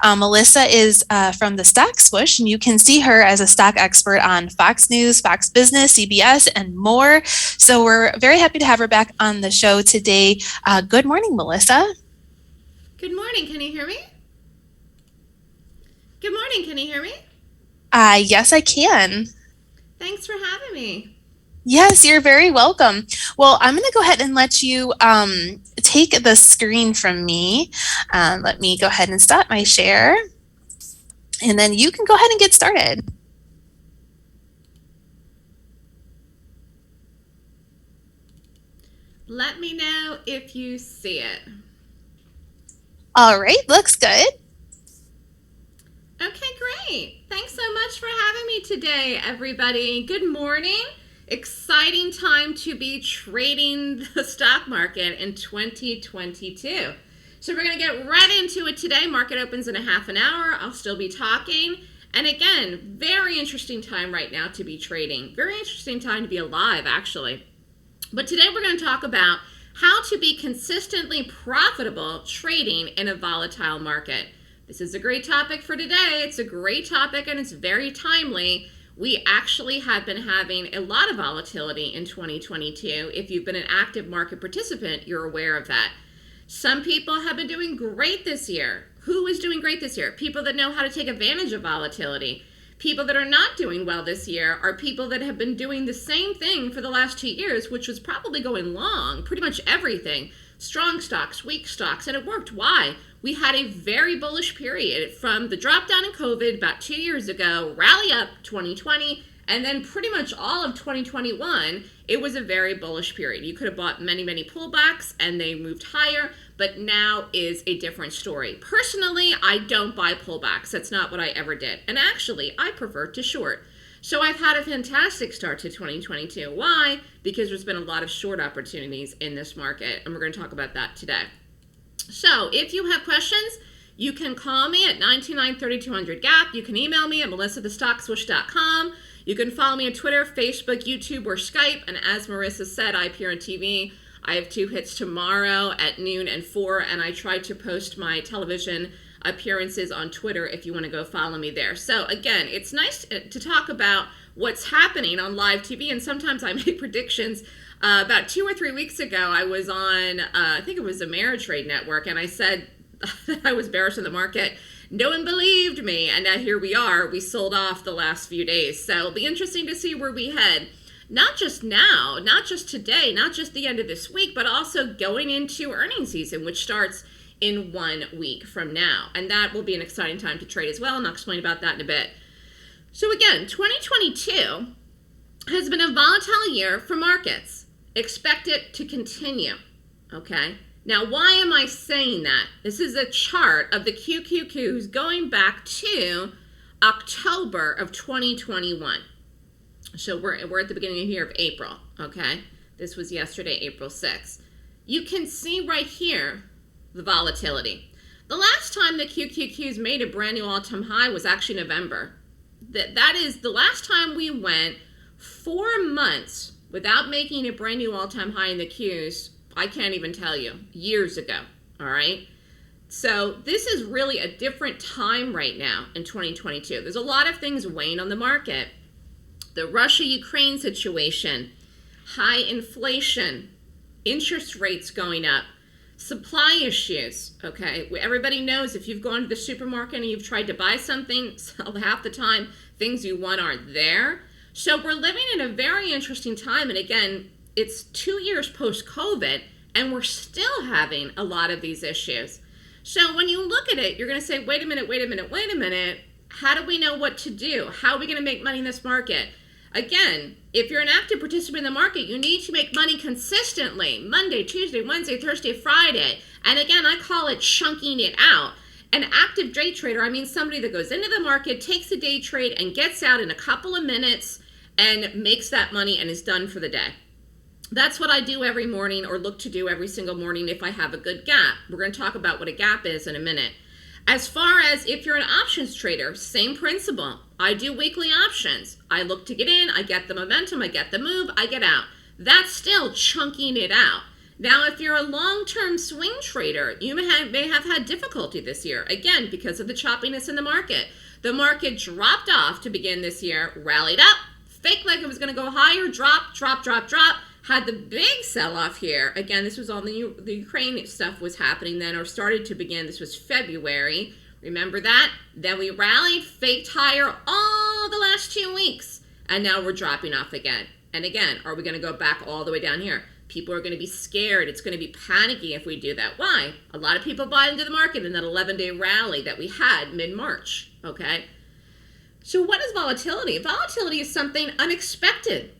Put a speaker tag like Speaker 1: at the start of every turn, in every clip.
Speaker 1: Melissa is from the stock Swoosh, and you can see her as a stock expert on Fox News, Fox Business, CBS, and more. So we're very happy to have her back on the show today. Good morning, Melissa.
Speaker 2: Good morning. Can you hear me? Good morning. Can you hear me?
Speaker 1: Yes, I can.
Speaker 2: Thanks for having me.
Speaker 1: Yes, you're very welcome. Well, I'm going to go ahead and let you take the screen from me. Let me go ahead and stop my share, and then you can go ahead and get started.
Speaker 2: Let me know if you see it.
Speaker 1: All right, looks good.
Speaker 2: Okay, great. Thanks so much for having me today, everybody. Good morning. Exciting time to be trading the stock market in 2022. So we're going to get right into it today. Market opens in a half an hour. I'll still be talking. And again, very interesting time right now to be trading. Very interesting time to be alive, actually. But today we're going to talk about how to be consistently profitable trading in a volatile market. This is a great topic for today. It's a great topic and it's very timely. We actually have been having a lot of volatility in 2022. If you've been an active market participant, you're aware of that. Some people have been doing great this year. Who is doing great this year? People that know how to take advantage of volatility. People that are not doing well this year are people that have been doing the same thing for the last 2 years, which was probably going long, pretty much everything. Strong stocks, weak stocks, and it worked. Why? We had a very bullish period from the drop down in COVID about 2 years ago, rally up 2020, and then pretty much all of 2021, it was a very bullish period. You could have bought many, many pullbacks and they moved higher, but now is a different story. Personally, I don't buy pullbacks. That's not what I ever did. And actually, I prefer to short. So I've had a fantastic start to 2022. Why? Because there's been a lot of short opportunities in this market, and we're going to talk about that today. So if you have questions, you can call me at 929-3200-GAP. You can email me at melissathestockswoosh.com. You can follow me on Twitter, Facebook, YouTube, or Skype. And as Marissa said, I appear on TV. I have 2 hits tomorrow at noon and 4, and I try to post my television appearances on Twitter if you want to go follow me there. So again, it's nice to talk about what's happening on live TV, and sometimes I make predictions. About 2 or 3 weeks ago, I was on, I think it was the Ameritrade Network, and I said that I was bearish in the market. No one believed me, and now here we are. We sold off the last few days. So it'll be interesting to see where we head. Not just now, not just today, not just the end of this week, but also going into earnings season, which starts in 1 week from now. And that will be an exciting time to trade as well, and I'll explain about that in a bit. So again, 2022 has been a volatile year for markets. Expect it to continue, okay? Now, why am I saying that? This is a chart of the QQQs going back to October of 2021. So we're at the beginning here of April, okay? This was yesterday, April 6th. You can see right here the volatility. The last time the QQQs made a brand new all-time high was actually November. That is the last time we went 4 months without making a brand new all-time high in the Qs. I can't even tell you, years ago, all right? So this is really a different time right now in 2022. There's a lot of things weighing on the market. The Russia-Ukraine situation, high inflation, interest rates going up, supply issues, okay? Everybody knows if you've gone to the supermarket and you've tried to buy something, half the time things you want aren't there. So we're living in a very interesting time. And again, it's 2 years post-COVID, and we're still having a lot of these issues. So when you look at it, you're going to say, wait a minute. How do we know what to do? How are we going to make money in this market? Again, if you're an active participant in the market, you need to make money consistently. Monday, Tuesday, Wednesday, Thursday, Friday. And again, I call it chunking it out. An active day trader, I mean somebody that goes into the market, takes a day trade, and gets out in a couple of minutes and makes that money and is done for the day. That's what I do every morning, or look to do every single morning if I have a good gap. We're going to talk about what a gap is in a minute. As far as if you're an options trader, same principle. I do weekly options. I look to get in, I get the momentum, I get the move, I get out. That's still chunking it out. Now, if you're a long-term swing trader, you may have had difficulty this year, again, because of the choppiness in the market. The market dropped off to begin this year, rallied up, faked like it was going to go higher, drop, had the big sell-off here. Again, this was all the Ukraine stuff was happening then, or started to begin. This was February. Remember that? Then we rallied, faked higher all the last 2 weeks, and now we're dropping off again. And again, are we going to go back all the way down here? People are going to be scared. It's going to be panicky if we do that. Why? A lot of people bought into the market in that 11-day rally that we had mid-March, okay? So what is volatility? Volatility is something unexpected.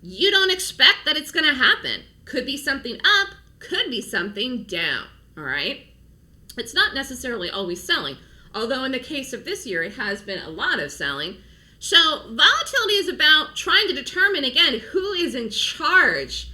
Speaker 2: You don't expect that it's going to happen. Could be something up, could be something down, all right? It's not necessarily always selling, although in the case of this year, it has been a lot of selling. So volatility is about trying to determine, again, who is in charge.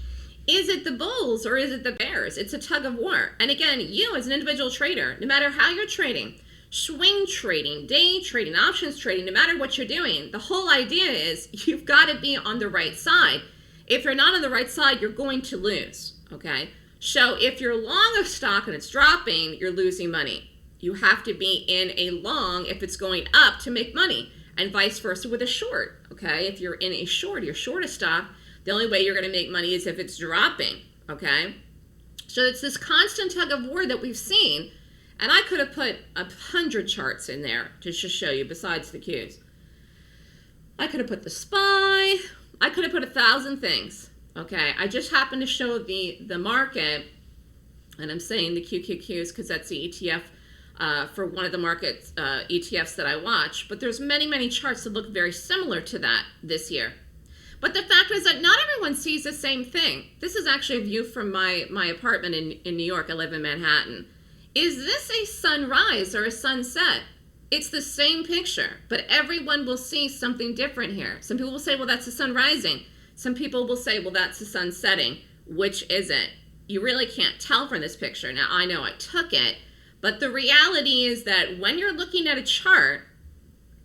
Speaker 2: Is it the bulls or is it the bears? It's a tug of war. And again, you as an individual trader, no matter how you're trading, swing trading, day trading, options trading, no matter what you're doing, the whole idea is you've got to be on the right side. If you're not on the right side, you're going to lose, okay? So if you're long a stock and it's dropping, you're losing money. You have to be in a long if it's going up to make money, and vice versa with a short, okay? If you're in a short, you're short a stock, the only way you're going to make money is if it's dropping, okay? So it's this constant tug of war that we've seen, and I could have put 100 charts in there to just show you besides the Qs. I could have put the SPY, I could have put 1,000 things, okay? I just happened to show the market, and I'm saying the QQQs because that's the ETF for one of the market ETFs that I watch, but there's many charts that look very similar to that this year. But the fact is that not everyone sees the same thing. This is actually a view from my apartment in New York. I live in Manhattan. Is this a sunrise or a sunset? It's the same picture, but everyone will see something different here. Some people will say, well, that's the sun rising. Some people will say, well, that's the sun setting. Which is it? You really can't tell from this picture. Now, I know I took it, but the reality is that when you're looking at a chart,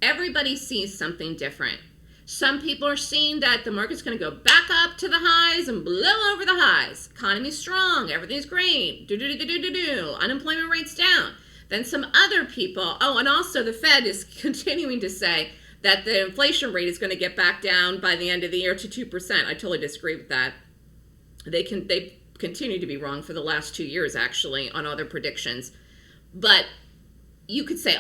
Speaker 2: everybody sees something different. Some people are seeing that the market's going to go back up to the highs and blow over the highs. Economy's strong. Everything's great. Unemployment rate's down. Then some other people, and also the Fed is continuing to say that the inflation rate is going to get back down by the end of the year to 2%. I totally disagree with that. They continue to be wrong for the last 2 years, actually, on other predictions. But you could say,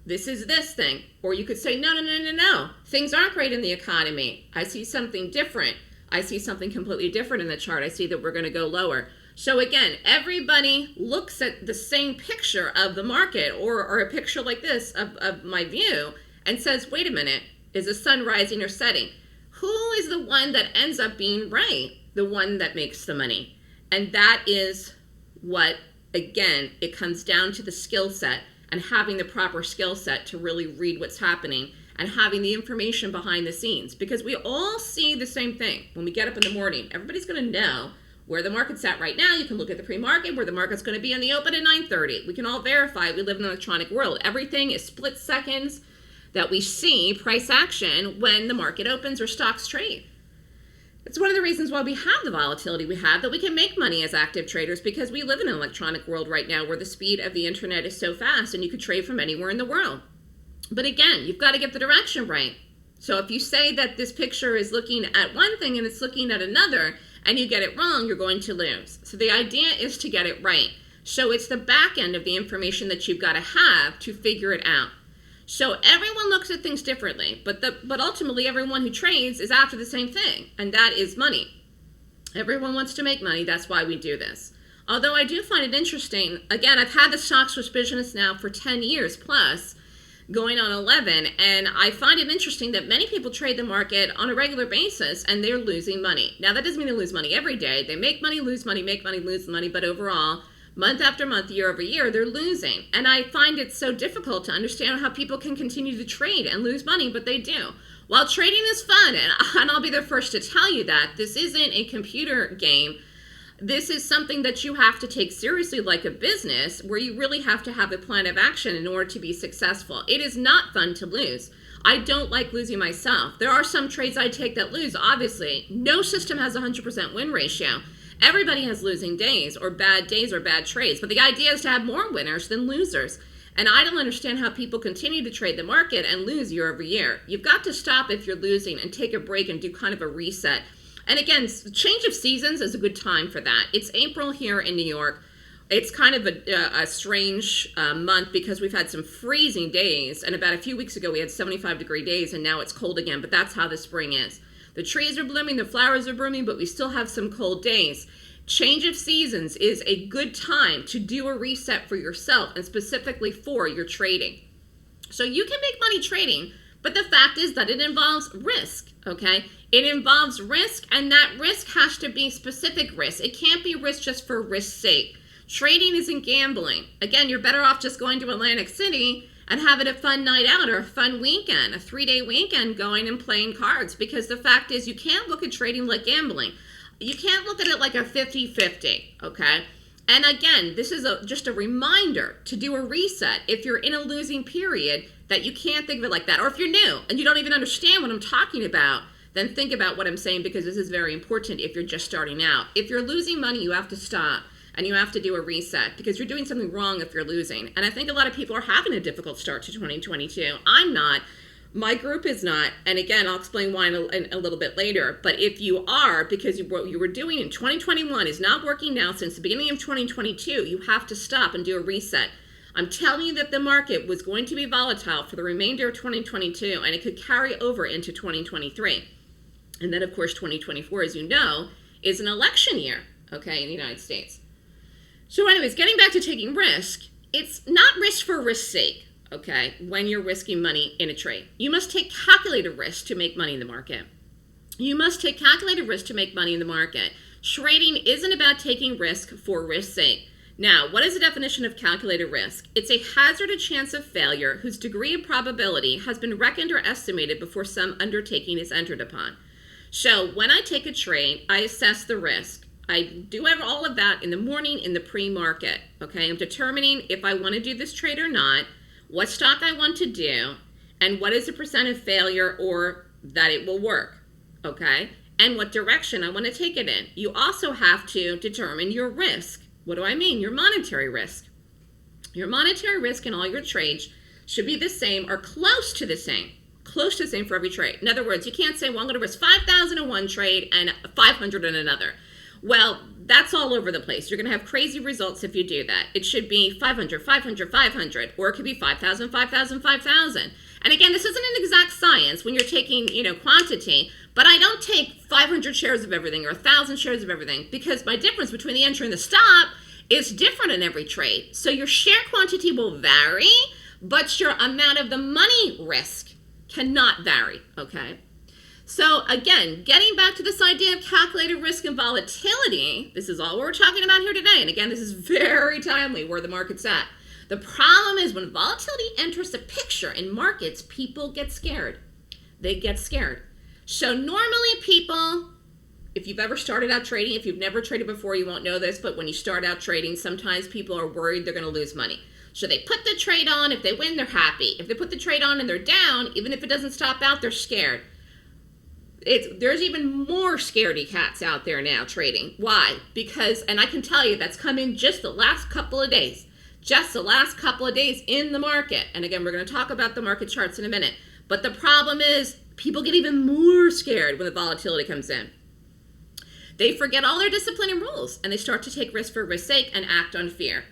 Speaker 2: this is this thing. Or you could say, no. Things aren't great in the economy. I see something different. I see something completely different in the chart. I see that we're going to go lower. So again, everybody looks at the same picture of the market or a picture like this of my view and says, wait a minute, is the sun rising or setting? Who is the one that ends up being right? The one that makes the money. And that is what, again, it comes down to the skill set and having the proper skill set to really read what's happening and having the information behind the scenes. Because we all see the same thing. When we get up in the morning, everybody's going to know where the market's at right now. You can look at the pre-market, where the market's going to be in the open at 9:30. We can all verify we live in an electronic world. Everything is split seconds that we see price action when the market opens or stocks trade. It's one of the reasons why we have the volatility we have, that we can make money as active traders, because we live in an electronic world right now where the speed of the internet is so fast and you could trade from anywhere in the world. But again, you've got to get the direction right. So if you say that this picture is looking at one thing and it's looking at another and you get it wrong, you're going to lose. So the idea is to get it right. So it's the back end of the information that you've got to have to figure it out. So everyone looks at things differently, but ultimately everyone who trades is after the same thing, and that is money. Everyone wants to make money. That's why we do this. Although I do find it interesting, again, I've had the stock swoosh business now for 10 years plus, going on 11, and I find it interesting that many people trade the market on a regular basis and they're losing money. Now, that doesn't mean they lose money every day. They make money, lose money, make money, lose money, but overall, month after month, year over year, they're losing. And I find it so difficult to understand how people can continue to trade and lose money, but they do. While trading is fun, and I'll be the first to tell you that, this isn't a computer game. This is something that you have to take seriously like a business, where you really have to have a plan of action in order to be successful. It is not fun to lose. I don't like losing myself. There are some trades I take that lose, obviously. No system has a 100% win ratio. Everybody has losing days or bad trades, but the idea is to have more winners than losers. And I don't understand how people continue to trade the market and lose year over year. You've got to stop if you're losing and take a break and do kind of a reset. And again, change of seasons is a good time for that. It's April here in New York. It's kind of a strange month because we've had some freezing days. And about a few weeks ago, we had 75-degree days, and now it's cold again. But that's how the spring is. The trees are blooming, the flowers are blooming, but we still have some cold days. Change of seasons is a good time to do a reset for yourself and specifically for your trading. So you can make money trading, but the fact is that it involves risk, okay? It involves risk, and that risk has to be specific risk. It can't be risk just for risk's sake. Trading isn't gambling. Again, you're better off just going to Atlantic City and having a fun night out or a fun weekend, a 3-day weekend going and playing cards, because the fact is you can't look at trading like gambling. You can't look at it like a 50-50, okay? And again, this is just a reminder to do a reset if you're in a losing period, that you can't think of it like that. Or if you're new and you don't even understand what I'm talking about, then think about what I'm saying, because this is very important if you're just starting out. If you're losing money, you have to stop and you have to do a reset, because you're doing something wrong if you're losing. And I think a lot of people are having a difficult start to 2022. I'm not. My group is not, and again, I'll explain why in a little bit later. But if you are, because what you were doing in 2021 is not working now since the beginning of 2022, you have to stop and do a reset. I'm telling you that the market was going to be volatile for the remainder of 2022, and it could carry over into 2023. And then, of course, 2024, as you know, is an election year, okay, in the United States. So anyways, getting back to taking risk, it's not risk for risk's sake. Okay, when you're risking money in a trade, you must take calculated risk to make money in the market. You must take calculated risk to make money in the market. Trading isn't about taking risk for risk's sake. Now, what is the definition of calculated risk? It's a hazard or chance of failure whose degree of probability has been reckoned or estimated before some undertaking is entered upon. So when I take a trade, I assess the risk. I do have all of that in the morning in the pre-market. Okay, I'm determining if I want to do this trade or not, what stock I want to do, and what is the percent of failure or that it will work, okay? And what direction I want to take it in. You also have to determine your risk. What do I mean? Your monetary risk. Your monetary risk in all your trades should be the same or close to the same. Close to the same for every trade. In other words, you can't say, well, I'm going to risk 5,000 in one trade and 500 in another. Well, that's all over the place. You're going to have crazy results if you do that. It should be 500, 500, 500, or it could be 5,000, 5,000, 5,000. And again, this isn't an exact science when you're taking, quantity, but I don't take 500 shares of everything or 1,000 shares of everything, because my difference between the entry and the stop is different in every trade. So your share quantity will vary, but your amount of the money risk cannot vary, okay? So again, getting back to this idea of calculated risk and volatility, this is all we're talking about here today. And again, this is very timely where the market's at. The problem is when volatility enters the picture in markets, people get scared. They get scared. So normally people, if you've ever started out trading, if you've never traded before, you won't know this, but when you start out trading, sometimes people are worried they're going to lose money. So they put the trade on. If they win, they're happy. If they put the trade on and they're down, even if it doesn't stop out, they're scared. There's even more scaredy cats out there now trading. Why? Because, and I can tell you that's come in just the last couple of days. Just the last couple of days in the market. And again, we're going to talk about the market charts in a minute. But the problem is people get even more scared when the volatility comes in. They forget all their discipline and rules, and they start to take risk for risk's sake and act on fear.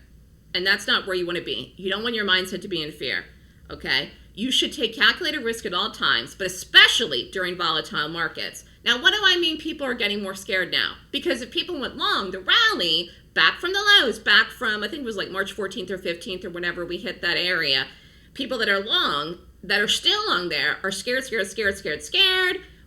Speaker 2: And that's not where you want to be. You don't want your mindset to be in fear, okay? You should take calculated risk at all times, but especially during volatile markets. Now, what do I mean people are getting more scared now? Because if people went long, the rally, back from the lows, back from, I think it was like March 14th or 15th or whenever we hit that area, people that are long, that are still long there, are scared.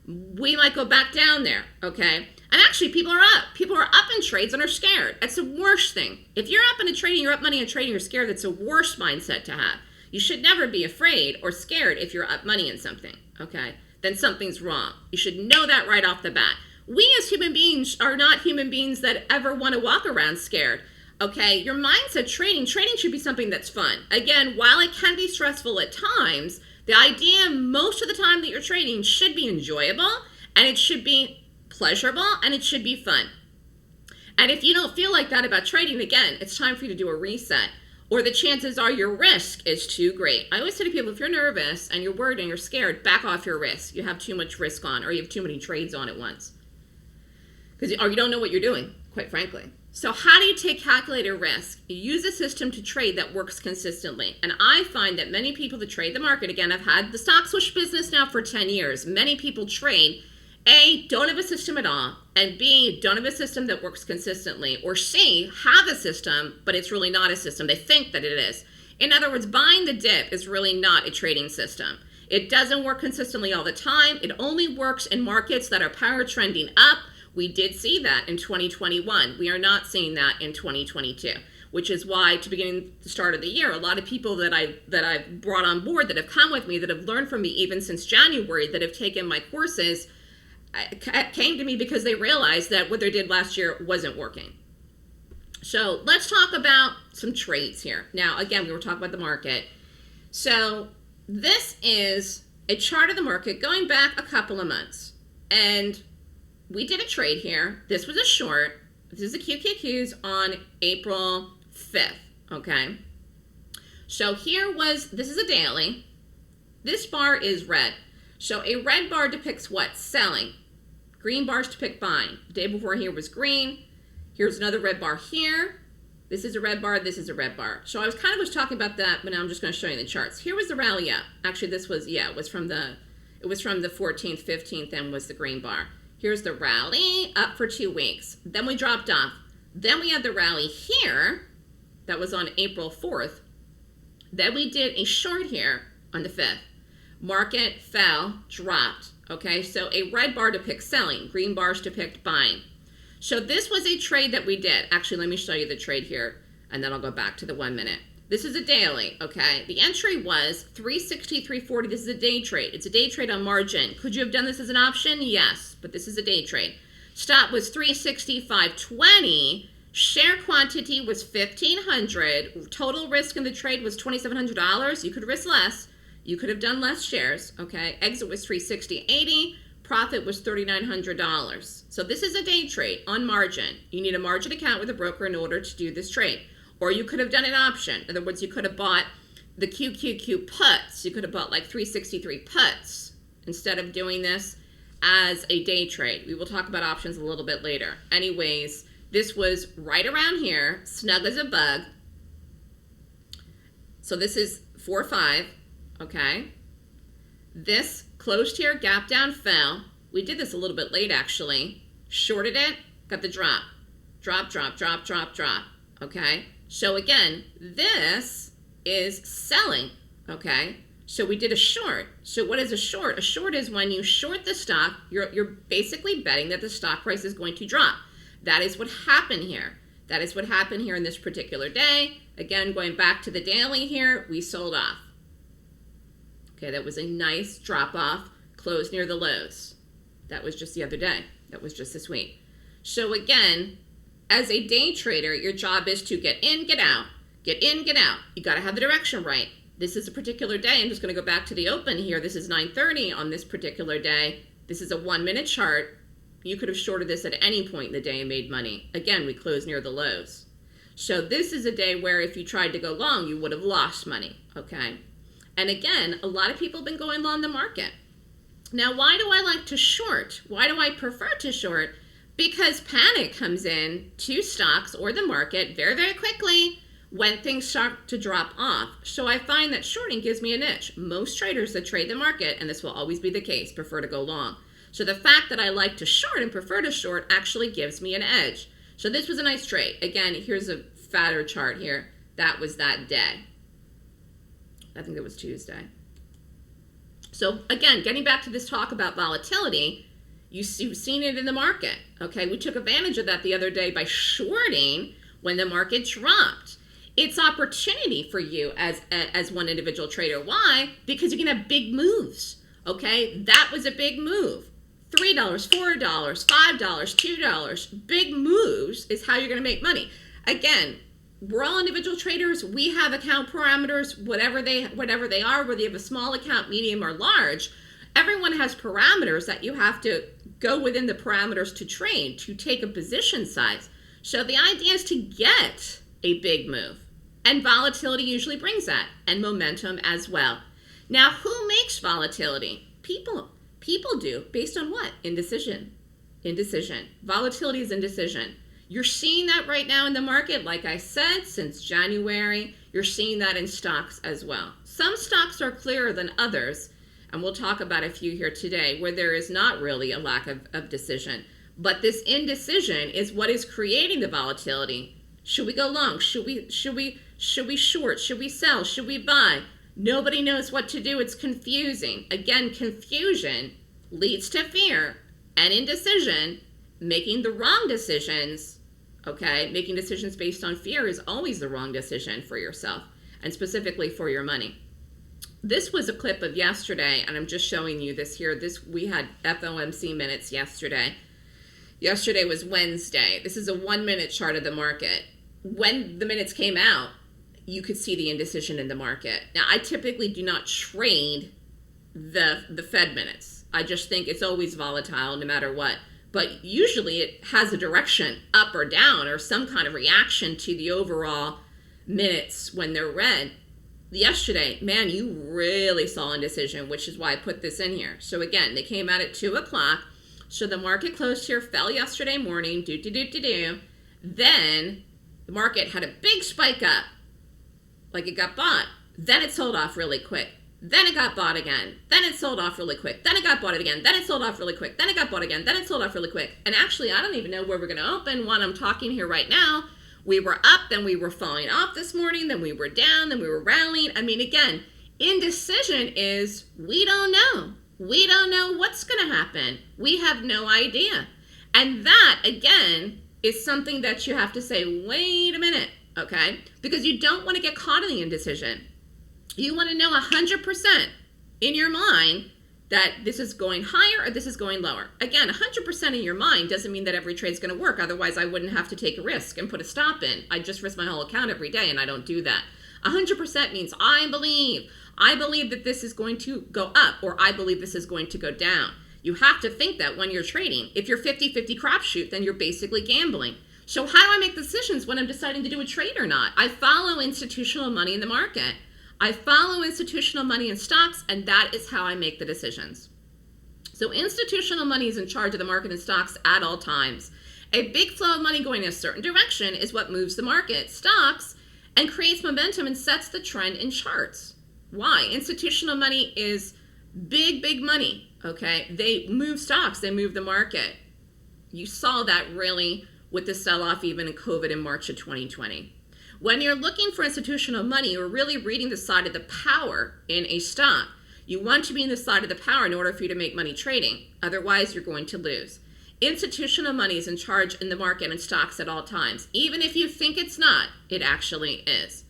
Speaker 2: We might go back down there, okay? And actually, people are up. People are up in trades and are scared. That's the worst thing. If you're up in a trade and you're up money in a trade and you're scared, that's the worst mindset to have. You should never be afraid or scared if you're up money in something, okay? Then something's wrong. You should know that right off the bat. We as human beings are not human beings that ever want to walk around scared, okay? Your mindset trading should be something that's fun. Again, while it can be stressful at times, the idea most of the time that you're trading should be enjoyable, and it should be pleasurable, and it should be fun. And if you don't feel like that about trading, again, it's time for you to do a reset. Or the chances are your risk is too great. I always say to people, if you're nervous and you're worried and you're scared, back off your risk. You have too much risk on, or you have too many trades on at once. Or you don't know what you're doing, quite frankly. So how do you take calculated risk? You use a system to trade that works consistently. And I find that many people that trade the market, again, I've had the stock swoosh business now for 10 years. Many people trade, A, don't have a system at all, and B, don't have a system that works consistently, or C, have a system, but it's really not a system. They think that it is. In other words, buying the dip is really not a trading system. It doesn't work consistently all the time. It only works in markets that are power trending up. We did see that in 2021. We are not seeing that in 2022, which is why, to begin the start of the year, a lot of people that I've brought on board, that have come with me, that have learned from me even since January, that have taken my courses, came to me because they realized that what they did last year wasn't working. So let's talk about some trades here. Now, again, we were talking about the market. So this is a chart of the market going back a couple of months. And we did a trade here. This was a short. This is the QQQs on April 5th, okay? So this is a daily. This bar is red. So a red bar depicts what? Selling. Green bars depict buying. The day before here was green. Here's another red bar here. This is a red bar. This is a red bar. So I was talking about that, but now I'm just going to show you the charts. Here was the rally up. Actually, this was, it was from the 14th, 15th, and was the green bar. Here's the rally up for 2 weeks. Then we dropped off. Then we had the rally here. That was on April 4th. Then we did a short here on the 5th. Market fell, dropped. Okay, so a red bar depicts selling. Green bars depict buying. So this was a trade that we did. Actually, let me show you the trade here, and then I'll go back to the 1 minute. This is a daily, okay? The entry was 360.340. This is a day trade. It's a day trade on margin. Could you have done this as an option? Yes, but this is a day trade. Stop was 365.20. Share quantity was 1,500. Total risk in the trade was $2,700. You could risk less. You could have done less shares, okay? Exit was 360.80. Profit was $3,900. So this is a day trade on margin. You need a margin account with a broker in order to do this trade. Or you could have done an option. In other words, you could have bought the QQQ puts. You could have bought like 363 puts instead of doing this as a day trade. We will talk about options a little bit later. Anyways, this was right around here, snug as a bug. So this is 4-5, okay? This closed here, gap down, fell. We did this a little bit late, actually. Shorted it, got the drop. Drop, drop, drop, drop, drop, okay? So again, this is selling, okay? So we did a short. So what is a short? A short is when you short the stock, you're basically betting that the stock price is going to drop. That is what happened here. That is what happened here in this particular day. Again, going back to the daily here, we sold off. Okay, that was a nice drop off, closed near the lows. That was just the other day. That was just this week. So again, as a day trader, your job is to get in, get out. Get in, get out. You got to have the direction right. This is a particular day. I'm just going to go back to the open here. This is 9:30 on this particular day. This is a 1 minute chart. You could have shorted this at any point in the day and made money. Again, we closed near the lows. So this is a day where if you tried to go long, you would have lost money, okay? And again, a lot of people have been going long the market. Now, why do I like to short? Why do I prefer to short? Because panic comes in to stocks or the market very, very quickly when things start to drop off. So I find that shorting gives me a niche. Most traders that trade the market, and this will always be the case, prefer to go long. So the fact that I like to short and prefer to short actually gives me an edge. So this was a nice trade. Again, here's a fatter chart here. That was that day. I think it was Tuesday. So again, getting back to this talk about volatility, you've seen it in the market, okay? We took advantage of that the other day by shorting when the market dropped. It's opportunity for you as one individual trader. Why? Because you can have big moves, okay? That was a big move. $3, $4, $5, $2. Big moves is how you're going to make money. Again, we're all individual traders. We have account parameters, whatever they are, whether you have a small account, medium, or large. Everyone has parameters that you have to go within the parameters to trade, to take a position size. So the idea is to get a big move. And volatility usually brings that, and momentum as well. Now, who makes volatility? People. People do, based on what? Indecision. Indecision. Volatility is indecision. You're seeing that right now in the market, like I said, since January. You're seeing that in stocks as well. Some stocks are clearer than others, and we'll talk about a few here today where there is not really a lack of decision. But this indecision is what is creating the volatility. Should we go long? Should we short? Should we sell? Should we buy? Nobody knows what to do. It's confusing. Again, confusion leads to fear and indecision. Making the wrong decisions, okay? Making decisions based on fear is always the wrong decision for yourself, and specifically for your money. This was a clip of yesterday, and I'm just showing you this here. We had FOMC minutes yesterday. Yesterday was Wednesday. This is a 1-minute chart of the market. When the minutes came out, you could see the indecision in the market. Now, I typically do not trade the Fed minutes. I just think it's always volatile no matter what. But usually it has a direction up or down or some kind of reaction to the overall minutes when they're read. Yesterday, man, you really saw indecision, which is why I put this in here. So again, they came out at 2 o'clock. So the market closed here, fell yesterday morning, Then the market had a big spike up, like it got bought. Then it sold off really quick. Then it got bought again. Then it sold off really quick. Then it got bought again. Then it sold off really quick. Then it got bought again. Then it sold off really quick. And actually, I don't even know where we're going to open when I'm talking here right now. We were up, then we were falling off this morning, then we were down, then we were rallying. I mean, again, indecision is we don't know. We don't know what's going to happen. We have no idea. And that, again, is something that you have to say, wait a minute, okay? Because you don't want to get caught in the indecision. You want to know 100% in your mind that this is going higher or this is going lower. Again, 100% in your mind doesn't mean that every trade is going to work. Otherwise, I wouldn't have to take a risk and put a stop in. I just risk my whole account every day, and I don't do that. 100% means I believe that this is going to go up, or I believe this is going to go down. You have to think that when you're trading. If you're 50-50 crapshoot, then you're basically gambling. So how do I make decisions when I'm deciding to do a trade or not? I follow institutional money in the market. I follow institutional money in stocks, and that is how I make the decisions. So institutional money is in charge of the market and stocks at all times. A big flow of money going in a certain direction is what moves the market, stocks, and creates momentum and sets the trend in charts. Why? Institutional money is big, big money, okay? They move stocks, they move the market. You saw that really with the sell-off even in COVID in March of 2020. When you're looking for institutional money, you're really reading the side of the power in a stock. You want to be in the side of the power in order for you to make money trading. Otherwise, you're going to lose. Institutional money is in charge in the market and stocks at all times. Even if you think it's not, it actually is.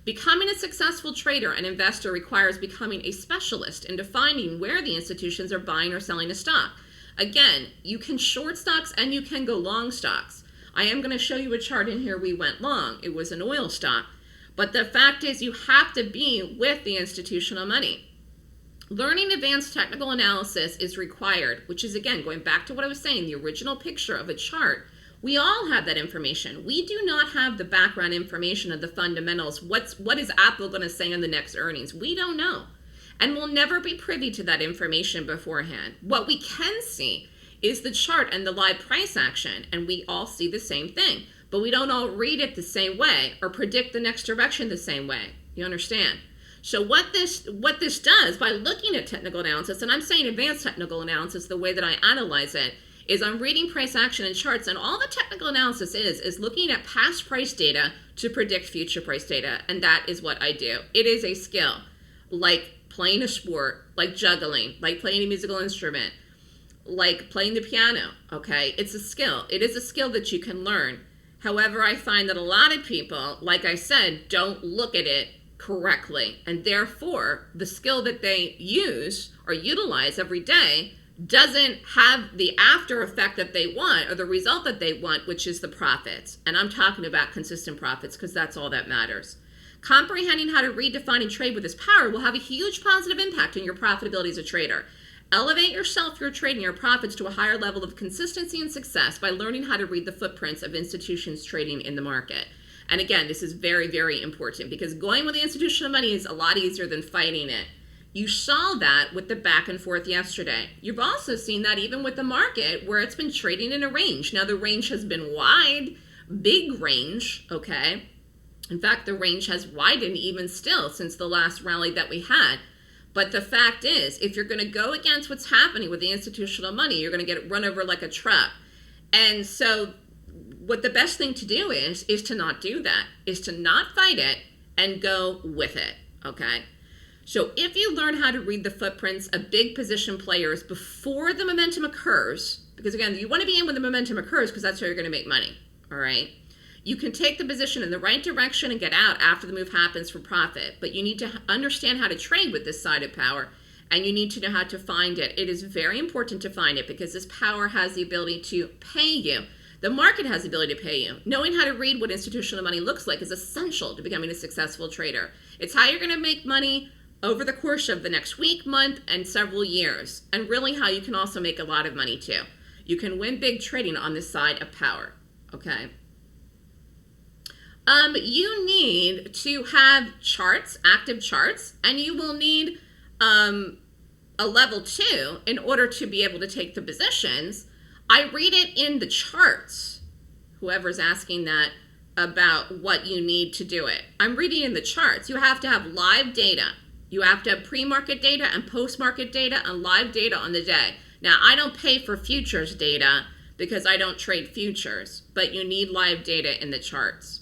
Speaker 2: Becoming a successful trader and investor requires becoming a specialist in defining where the institutions are buying or selling a stock. Again, you can short stocks and you can go long stocks. I am going to show you a chart in here we went long. It was an oil stock. But the fact is you have to be with the institutional money. Learning advanced technical analysis is required, which is, again, going back to what I was saying, the original picture of a chart. We all have that information. We do not have the background information of the fundamentals. What is Apple going to say on the next earnings? We don't know. And we'll never be privy to that information beforehand. What we can see is the chart and the live price action, and we all see the same thing, but we don't all read it the same way or predict the next direction the same way. You understand? So what this does by looking at technical analysis, and I'm saying advanced technical analysis, the way that I analyze it, is I'm reading price action and charts, and all the technical analysis is looking at past price data to predict future price data, and that is what I do. It is a skill, like playing a sport, like juggling, like playing a musical instrument, like playing the piano, okay? It's a skill. It is a skill that you can learn. However, I find that a lot of people, like I said, don't look at it correctly. And therefore, the skill that they use or utilize every day doesn't have the after effect that they want or the result that they want, which is the profits. And I'm talking about consistent profits because that's all that matters. Comprehending how to read, define, and trade with this power will have a huge positive impact on your profitability as a trader. Elevate yourself, your trading, your profits to a higher level of consistency and success by learning how to read the footprints of institutions trading in the market. And again, this is very, very important because going with the institutional money is a lot easier than fighting it. You saw that with the back and forth yesterday. You've also seen that even with the market where it's been trading in a range. Now the range has been wide, big range, okay? In fact, the range has widened even still since the last rally that we had. But the fact is, if you're going to go against what's happening with the institutional money, you're going to get run over like a truck. And so what the best thing to do is to not do that, is to not fight it and go with it, okay? So if you learn how to read the footprints of big position players before the momentum occurs, because again, you want to be in when the momentum occurs because that's how you're going to make money, all right? You can take the position in the right direction and get out after the move happens for profit, but you need to understand how to trade with this side of power, and you need to know how to find it. It is very important to find it because this power has the ability to pay you. The market has the ability to pay you. Knowing how to read what institutional money looks like is essential to becoming a successful trader. It's how you're going to make money over the course of the next week, month, and several years, and really how you can also make a lot of money too. You can win big trading on this side of power, okay? You need to have charts, active charts, and you will need a level 2 in order to be able to take the positions. I read it in the charts, whoever's asking that about what you need to do it. I'm reading in the charts. You have to have live data. You have to have pre-market data and post-market data and live data on the day. Now, I don't pay for futures data because I don't trade futures, but you need live data in the charts.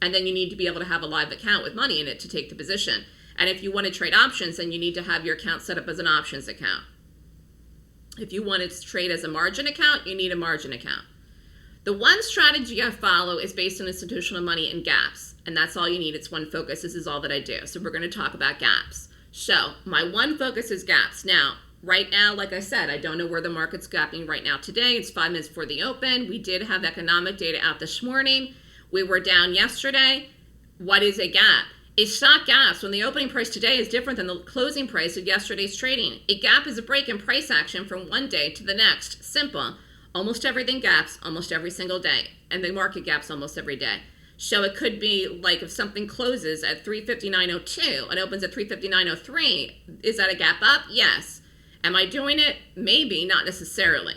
Speaker 2: And then you need to be able to have a live account with money in it to take the position. And if you want to trade options, then you need to have your account set up as an options account. If you want to trade as a margin account, you need a margin account. The one strategy I follow is based on institutional money and gaps. And that's all you need. It's one focus. This is all that I do. So we're going to talk about gaps. So my one focus is gaps. Now, right now, like I said, I don't know where the market's gapping right now today. It's 5 minutes before the open. We did have economic data out this morning. We were down yesterday. What is a gap? A stock gaps when the opening price today is different than the closing price of yesterday's trading. A gap is a break in price action from one day to the next. Simple. Almost everything gaps almost every single day, and the market gaps almost every day. So it could be like if something closes at 359.02 and opens at 359.03, is that a gap up? Yes. Am I doing it? Maybe, not necessarily.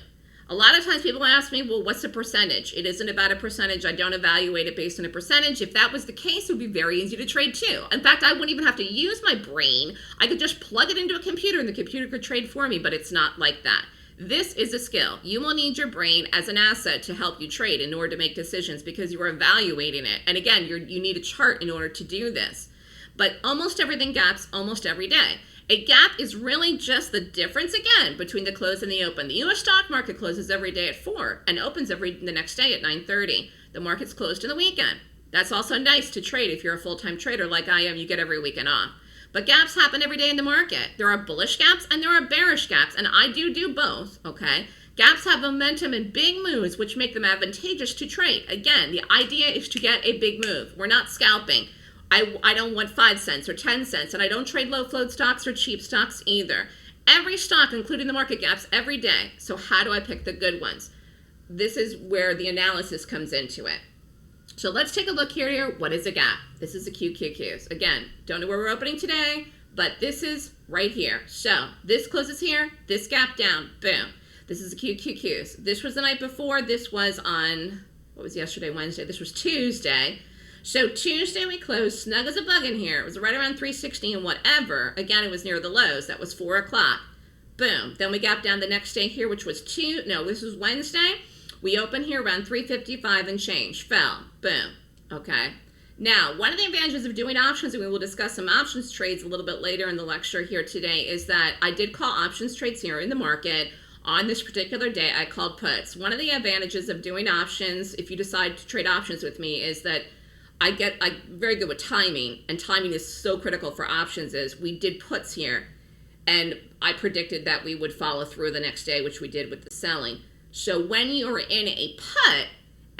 Speaker 2: A lot of times people ask me, well, what's the percentage? It isn't about a percentage. I don't evaluate it based on a percentage. If that was the case, it would be very easy to trade too. In fact, I wouldn't even have to use my brain. I could just plug it into a computer and the computer could trade for me, but it's not like that. This is a skill. You will need your brain as an asset to help you trade in order to make decisions because you are evaluating it. And again, you need a chart in order to do this. But almost everything gaps almost every day. A gap is really just the difference, again, between the close and the open. The U.S. stock market closes every day at 4 and opens the next day at 9:30. The market's closed in the weekend. That's also nice to trade if you're a full-time trader like I am. You get every weekend off. But gaps happen every day in the market. There are bullish gaps and there are bearish gaps, and I do both, okay? Gaps have momentum and big moves, which make them advantageous to trade. Again, the idea is to get a big move. We're not scalping. I don't want 5 cents or 10 cents, and I don't trade low float stocks or cheap stocks either. Every stock, including the market gaps, every day. So how do I pick the good ones? This is where the analysis comes into it. So let's take a look here. What is a gap? This is the QQQs. Again, don't know where we're opening today, but this is right here. So this closes here, this gap down, boom. This is the QQQs. This was the night before. This was on, what was yesterday, Wednesday? This was Tuesday. So Tuesday we closed snug as a bug in here. It was right around 360 and whatever. Again, it was near the lows. That was 4 o'clock. Boom. Then we gapped down the next day here, which was this was Wednesday. We opened here around 355 and change. Fell. Boom. Okay. Now, one of the advantages of doing options, and we will discuss some options trades a little bit later in the lecture here today, is that I did call options trades here in the market. On this particular day, I called puts. One of the advantages of doing options, if you decide to trade options with me, is that I'm very good with timing, and timing is so critical for options. Is we did puts here, and I predicted that we would follow through the next day, which we did with the selling. So when you're in a put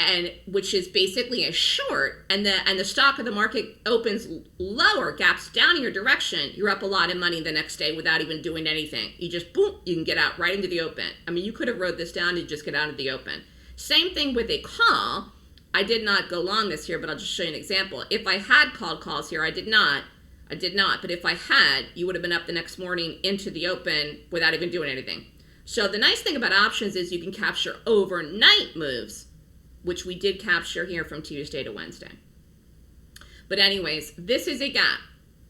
Speaker 2: and which is basically a short, and the stock of the market opens lower, gaps down in your direction, you're up a lot of money the next day without even doing anything. You just boom, you can get out right into the open. I mean, you could have wrote this down to just get out of the open. Same thing with a call. I did not go long this here, but I'll just show you an example. If I had called calls here, I did not, but if I had, you would have been up the next morning into the open without even doing anything. So the nice thing about options is you can capture overnight moves, which we did capture here from Tuesday to Wednesday. But anyways, this is a gap.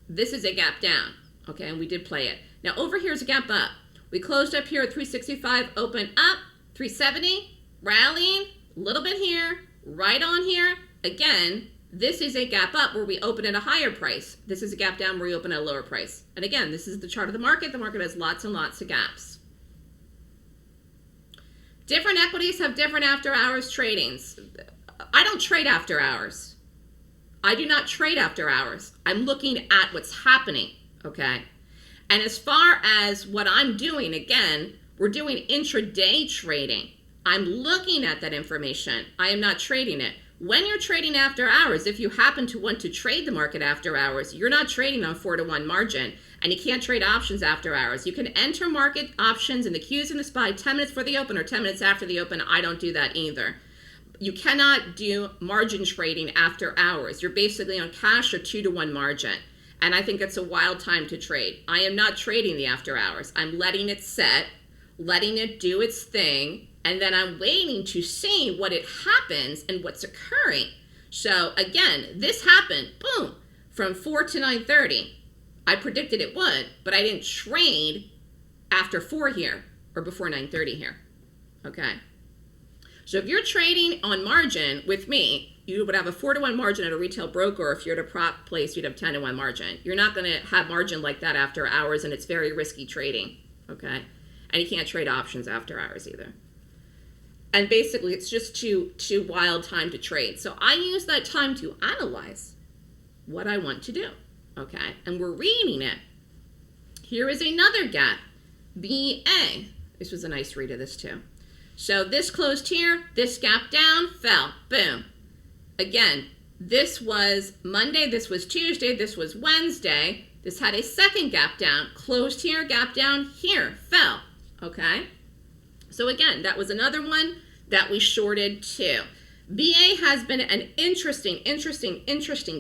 Speaker 2: This is a gap down, okay, and we did play it. Now over here is a gap up. We closed up here at 365, open up, 370, rallying, a little bit here, right on here. Again, this is a gap up where we open at a higher price. This is a gap down where we open at a lower price. And again, this is the chart of the market. The market has lots and lots of gaps. Different equities have different after hours tradings. I don't trade after hours. I do not trade after hours. I'm looking at what's happening, okay? And as far as what I'm doing, again, we're doing intraday trading. I'm looking at that information. I am not trading it. When you're trading after hours, if you happen to want to trade the market after hours, you're not trading on 4-to-1 margin, and you can't trade options after hours. You can enter market options in the Qs and the SPY 10 minutes for the open or 10 minutes after the open. I don't do that either. You cannot do margin trading after hours. You're basically on cash or 2-to-1 margin, and I think it's a wild time to trade. I am not trading the after hours. I'm letting it set, letting it do its thing, and then I'm waiting to see what it happens and what's occurring. So again, this happened, boom, from 4 to 9:30. I predicted it would, but I didn't trade after 4 here or before 9:30 here, okay? So if you're trading on margin with me, you would have a 4-to-1 margin at a retail broker, or if you're at a prop place, you'd have 10-to-1 margin. You're not gonna have margin like that after hours, and it's very risky trading, okay? And you can't trade options after hours either. And basically, it's just too wild time to trade. So I use that time to analyze what I want to do, okay? And we're reading it. Here is another gap, BA. This was a nice read of this too. So this closed here, this gap down, fell, boom. Again, this was Monday, this was Tuesday, this was Wednesday. This had a second gap down, closed here, gap down here, fell, okay? So again, that was another one that we shorted too. BA has been an interesting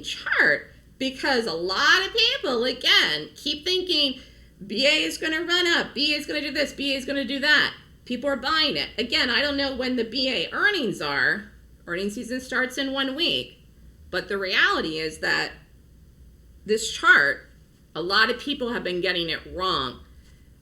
Speaker 2: chart because a lot of people, again, keep thinking BA is going to run up, BA is going to do this, BA is going to do that. People are buying it. Again, I don't know when the BA earnings are. Earnings season starts in 1 week. But the reality is that this chart, a lot of people have been getting it wrong.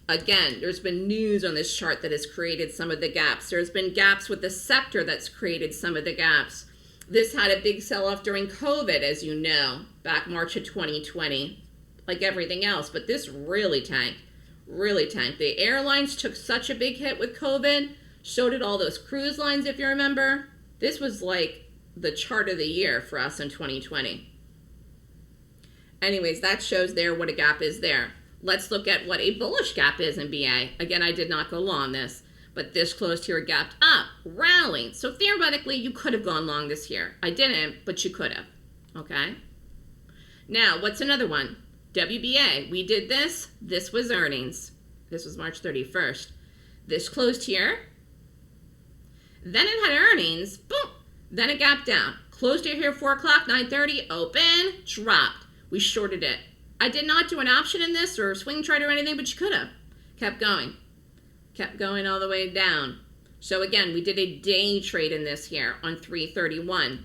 Speaker 2: Again, there's been news on this chart that has created some of the gaps. There's been gaps with the sector that's created some of the gaps. This had a big sell-off during COVID, as you know, back March of 2020, like everything else. But this really tanked, really tanked. The airlines took such a big hit with COVID. So did all those cruise lines, if you remember. This was like the chart of the year for us in 2020. Anyways, that shows there what a gap is there. Let's look at what a bullish gap is in BA. Again, I did not go long this, but this closed here, gapped up, rallying. So theoretically, you could have gone long this here. I didn't, but you could have, okay? Now, what's another one? WBA, we did this. This was earnings. This was March 31st. This closed here. Then it had earnings, boom. Then it gapped down. Closed it here, 4 o'clock, 9:30, open, dropped. We shorted it. I did not do an option in this or a swing trade or anything, but you could have. Kept going all the way down. So again, we did a day trade in this here on 3/31.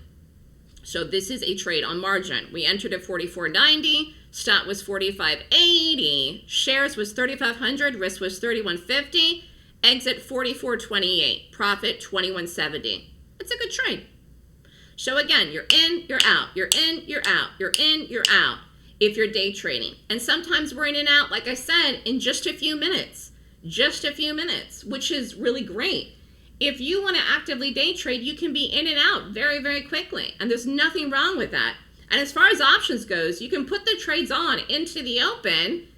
Speaker 2: So this is a trade on margin. We entered at 44.90, stop was 45.80, shares was 3,500, risk was 31.50, exit 44.28, profit 21.70. It's a good trade. So again, you're in, you're out, you're in, you're out, you're in, you're out. If you're day trading. And sometimes we're in and out, like I said, in just a few minutes, which is really great. If you want to actively day trade, you can be in and out very, very quickly. And there's nothing wrong with that. And as far as options goes, you can put the trades on into the open,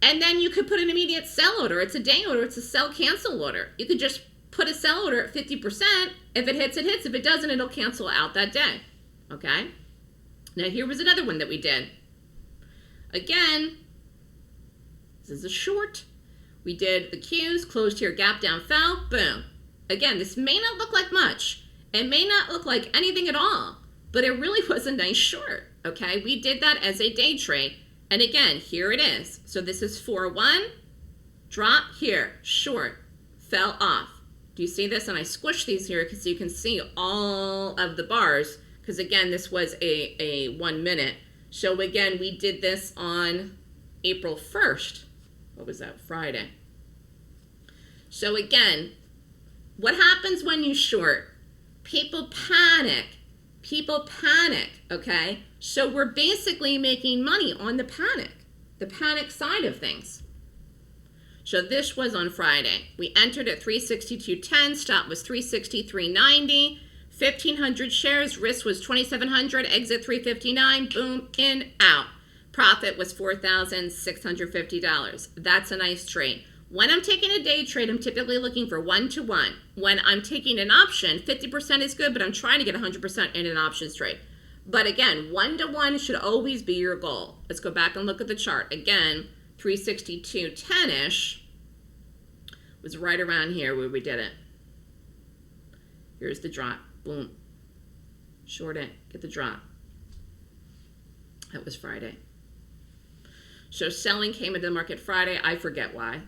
Speaker 2: and then you could put an immediate sell order. It's a day order. It's a sell cancel order. You could just put a sell order at 50%. If it hits, it hits. If it doesn't, it'll cancel out that day. Okay? Now, here was another one that we did. Again, this is a short. We did the Qs, closed here, gap down, fell, boom. Again, this may not look like much. It may not look like anything at all, but it really was a nice short, okay? We did that as a day trade. And again, here it is. So this is 4-1, drop here, short, fell off. Do you see this? And I squished these here because you can see all of the bars, because again, this was a 1 minute. So again, we did this on April 1st. What was that? Friday. So again, what happens when you short? People panic. People panic, okay? So we're basically making money on the panic side of things. So this was on Friday. We entered at 362.10, stop was 363.90, 1,500 shares, risk was 2,700, exit 359, boom, in, out. Profit was $4,650. That's a nice trade. When I'm taking a day trade, I'm typically looking for 1-to-1. When I'm taking an option, 50% is good, but I'm trying to get 100% in an options trade. But again, 1-to-1 should always be your goal. Let's go back and look at the chart. Again, 362.10-ish was right around here where we did it. Here's the drop. Boom. Short it. Get the drop. That was Friday. So selling came into the market Friday. I forget why.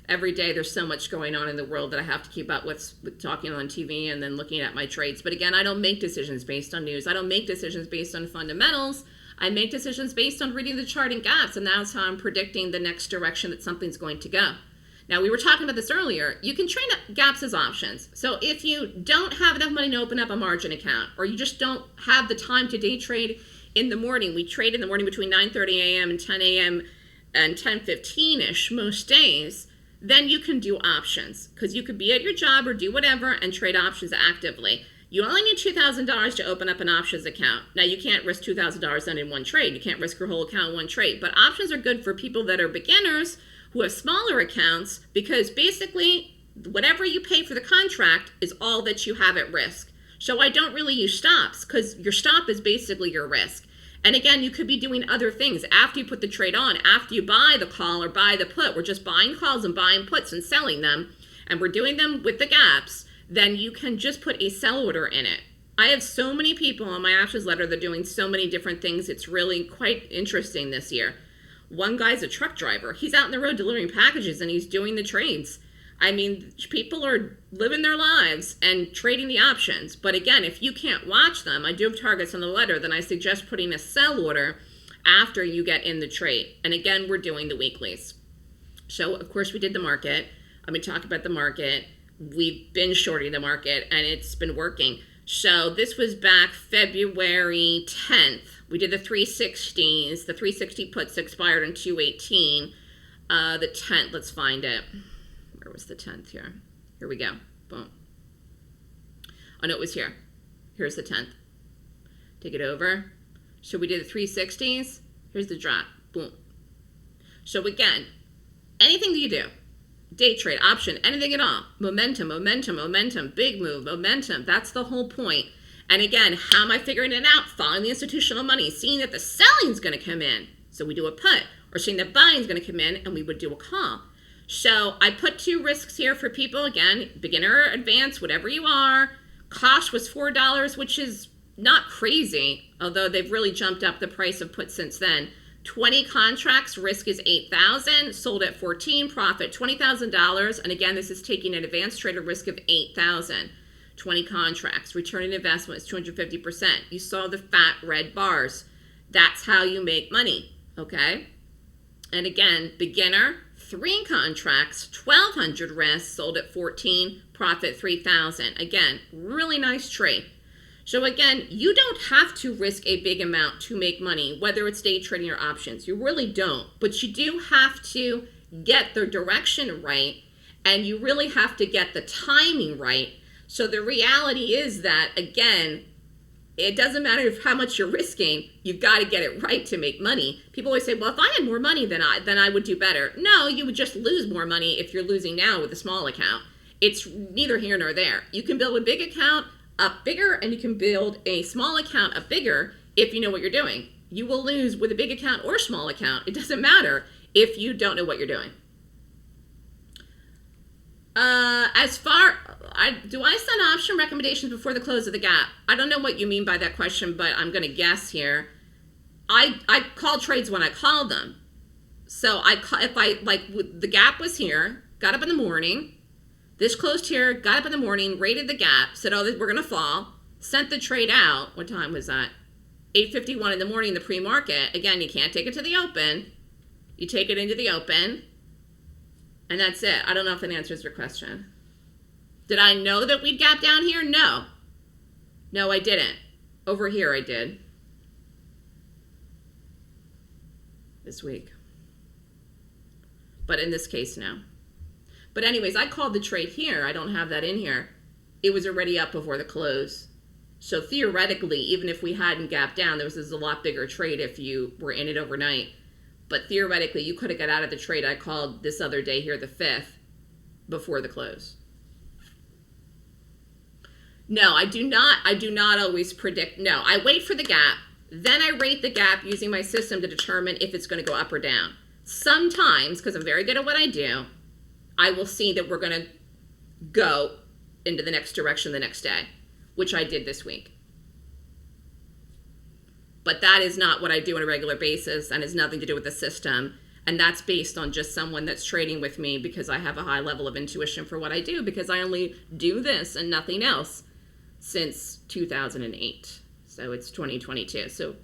Speaker 2: Every day there's so much going on in the world that I have to keep up with talking on TV and then looking at my trades. But again, I don't make decisions based on news. I don't make decisions based on fundamentals. I make decisions based on reading the chart and gaps, and that's how I'm predicting the next direction that something's going to go. Now, we were talking about this earlier. You can trade gaps as options. So if you don't have enough money to open up a margin account, or you just don't have the time to day trade in the morning, we trade in the morning between 9:30 a.m. and 10 a.m. and 10:15-ish most days, then you can do options, because you could be at your job or do whatever and trade options actively. You only need $2,000 to open up an options account. Now, you can't risk $2,000 in one trade. You can't risk your whole account in one trade. But options are good for people that are beginners who have smaller accounts, because basically whatever you pay for the contract is all that you have at risk. So I don't really use stops, because your stop is basically your risk. And again, you could be doing other things after you put the trade on, after you buy the call or buy the put. We're just buying calls and buying puts and selling them, and we're doing them with the gaps. Then you can just put a sell order in it. I have so many people on my options letter that are doing so many different things. It's really quite interesting this year. One guy's a truck driver. He's out on the road delivering packages, and he's doing the trades. I mean, people are living their lives and trading the options. But again, if you can't watch them, I do have targets on the letter, then I suggest putting a sell order after you get in the trade. And again, we're doing the weeklies. So, of course, we did the market. I'm going to talk about the market. We've been shorting the market, and it's been working. So this was back February 10th. We did the 360s. The 360 puts expired on 2/18. The 10th, let's find it. Where was the 10th here? Here we go. Boom. Oh, no, it was here. Here's the 10th. Take it over. So we did the 360s. Here's the drop. Boom. So again, anything that you do, day trade, option, anything at all, momentum, momentum, momentum, big move, momentum. That's the whole point. And again, how am I figuring it out? Following the institutional money, seeing that the selling is going to come in. So we do a put, or seeing that buying is going to come in, and we would do a call. So I put two risks here for people. Again, beginner, advanced, whatever you are. Cost was $4, which is not crazy, although they've really jumped up the price of puts since then. 20 contracts, risk is $8,000, sold at 14, profit $20,000. And again, this is taking an advanced trader risk of $8,000. 20 contracts, return on investment is 250%. You saw the fat red bars. That's how you make money, okay? And again, beginner, 3 contracts, 1,200 risk, sold at 14, profit $3,000. Again, really nice trade. So again, you don't have to risk a big amount to make money, whether it's day trading or options. You really don't. But you do have to get the direction right, and you really have to get the timing right. So the reality is that, again, it doesn't matter how much you're risking. You've got to get it right to make money. People always say, well, if I had more money, then I would do better. No, you would just lose more money if you're losing now with a small account. It's neither here nor there. You can build a big account up bigger, and you can build a small account up bigger if you know what you're doing. You will lose with a big account or small account. It doesn't matter if you don't know what you're doing. Do I send option recommendations before the close of the gap? I don't know what you mean by that question, but I'm going to guess here. I call trades when I call them. So the gap was here, got up in the morning, this closed here, got up in the morning, rated the gap, said, oh, we're going to fall, sent the trade out. What time was that? 8:51 in the morning, the pre-market. Again, you can't take it to the open. You take it into the open, and that's it. I don't know if that answers your question. Did I know that we'd gap down here? No. No, I didn't. Over here I did. This week. But in this case, no. But anyways, I called the trade here. I don't have that in here. It was already up before the close. So theoretically, even if we hadn't gapped down, this is a lot bigger trade if you were in it overnight. But theoretically, you could have got out of the trade I called this other day here, the 5th, before the close. No, I do not always predict. No, I wait for the gap. Then I rate the gap using my system to determine if it's going to go up or down. Sometimes, because I'm very good at what I do, I will see that we're going to go into the next direction the next day, which I did this week. But that is not what I do on a regular basis and has nothing to do with the system. And that's based on just someone that's trading with me because I have a high level of intuition for what I do, because I only do this and nothing else since 2008. So it's 2022. So,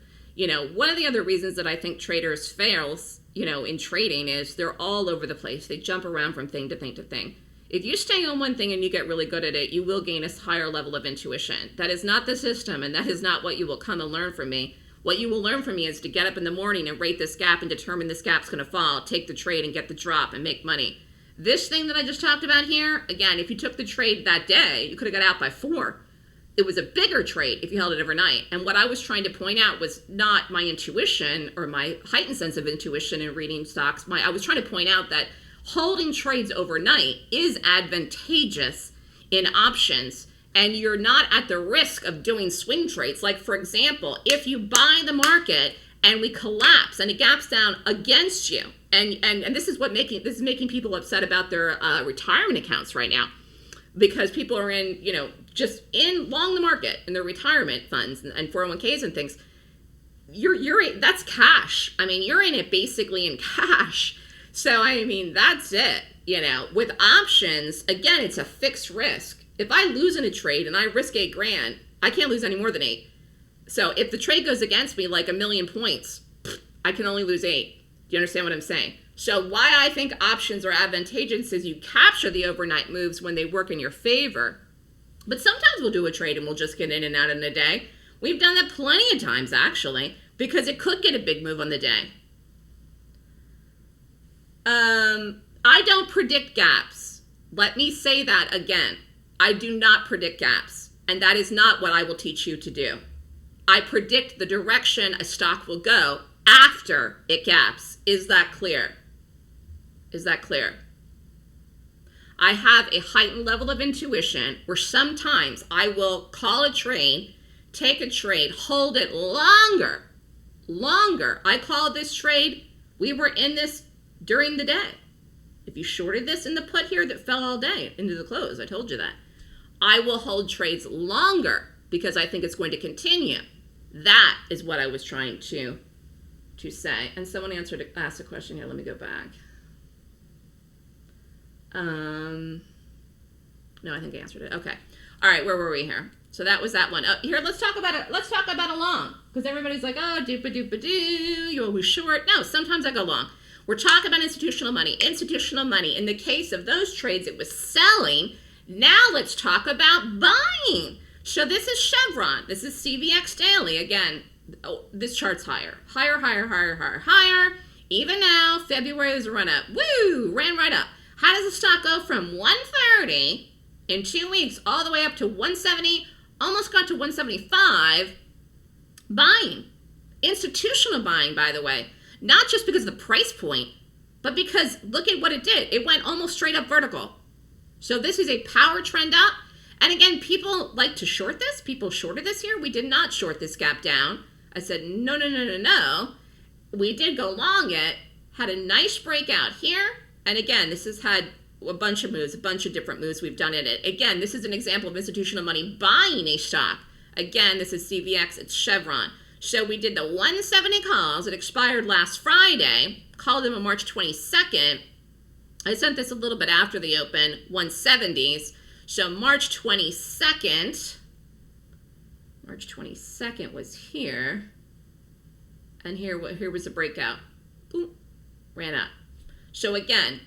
Speaker 2: one of the other reasons that I think traders fail, in trading is they're all over the place. They jump around from thing to thing to thing. If you stay on one thing and you get really good at it, you will gain a higher level of intuition. That is not the system, and that is not what you will come and learn from me. What you will learn from me is to get up in the morning and rate this gap and determine this gap's going to fall, take the trade and get the drop and make money. This thing that I just talked about here, again, if you took the trade that day, you could have got out by 4. It was a bigger trade if you held it overnight. And what I was trying to point out was not my intuition or my heightened sense of intuition in reading stocks. I was trying to point out that holding trades overnight is advantageous in options, and you're not at the risk of doing swing trades. Like, for example, if you buy the market and we collapse and it gaps down against you, and this is making people upset about their retirement accounts right now, because people are in, just in long the market in their retirement funds and 401ks and things. That's cash. I mean, you're in it basically in cash. So, that's it. With options, again, it's a fixed risk. If I lose in a trade and I risk $8,000, I can't lose any more than 8. So if the trade goes against me like 1,000,000 points, I can only lose 8. Do you understand what I'm saying? So why I think options are advantageous is you capture the overnight moves when they work in your favor. But sometimes we'll do a trade and we'll just get in and out in a day. We've done that plenty of times, actually, because it could get a big move on the day. I don't predict gaps. Let me say that again. I do not predict gaps, and that is not what I will teach you to do. I predict the direction a stock will go after it gaps. Is that clear? Is that clear? I have a heightened level of intuition where sometimes I will call a trade, take a trade, hold it longer. I called this trade. We were in this during the day. If you shorted this in the put here that fell all day into the close, I told you that. I will hold trades longer because I think it's going to continue. That is what I was trying to say. And someone asked a question here. Let me go back. No, I think I answered it. Okay. All right, where were we here? So that was that one. Here, let's talk about it. Let's talk about a long, because everybody's like, oh, doopa-doopa-doo, you always short. No, sometimes I go long. We're talking about institutional money. Institutional money. In the case of those trades, it was selling. Now let's talk about buying. So this is Chevron. This is CVX Daily. Again, this chart's higher. Higher. Even now, February is a run up. Woo! Ran right up. How does the stock go from 130 in 2 weeks all the way up to 170? Almost got to 175 Buying. Institutional buying, by the way. Not just because of the price point, but because look at what it did. It went almost straight up vertical. So this is a power trend up. And again, people like to short this. People shorted this here. We did not short this gap down. I said, no, no, no, no, no. We did go long it. Had a nice breakout here. And again, this has had a bunch of moves, a bunch of different moves we've done in it. Again, this is an example of institutional money buying a stock. Again, this is CVX. It's Chevron. So we did the 170 calls. It expired last Friday. Called them on March 22nd. I sent this a little bit after the open, 170s. So March 22nd was here. And here was a breakout. Boom, ran up. So again,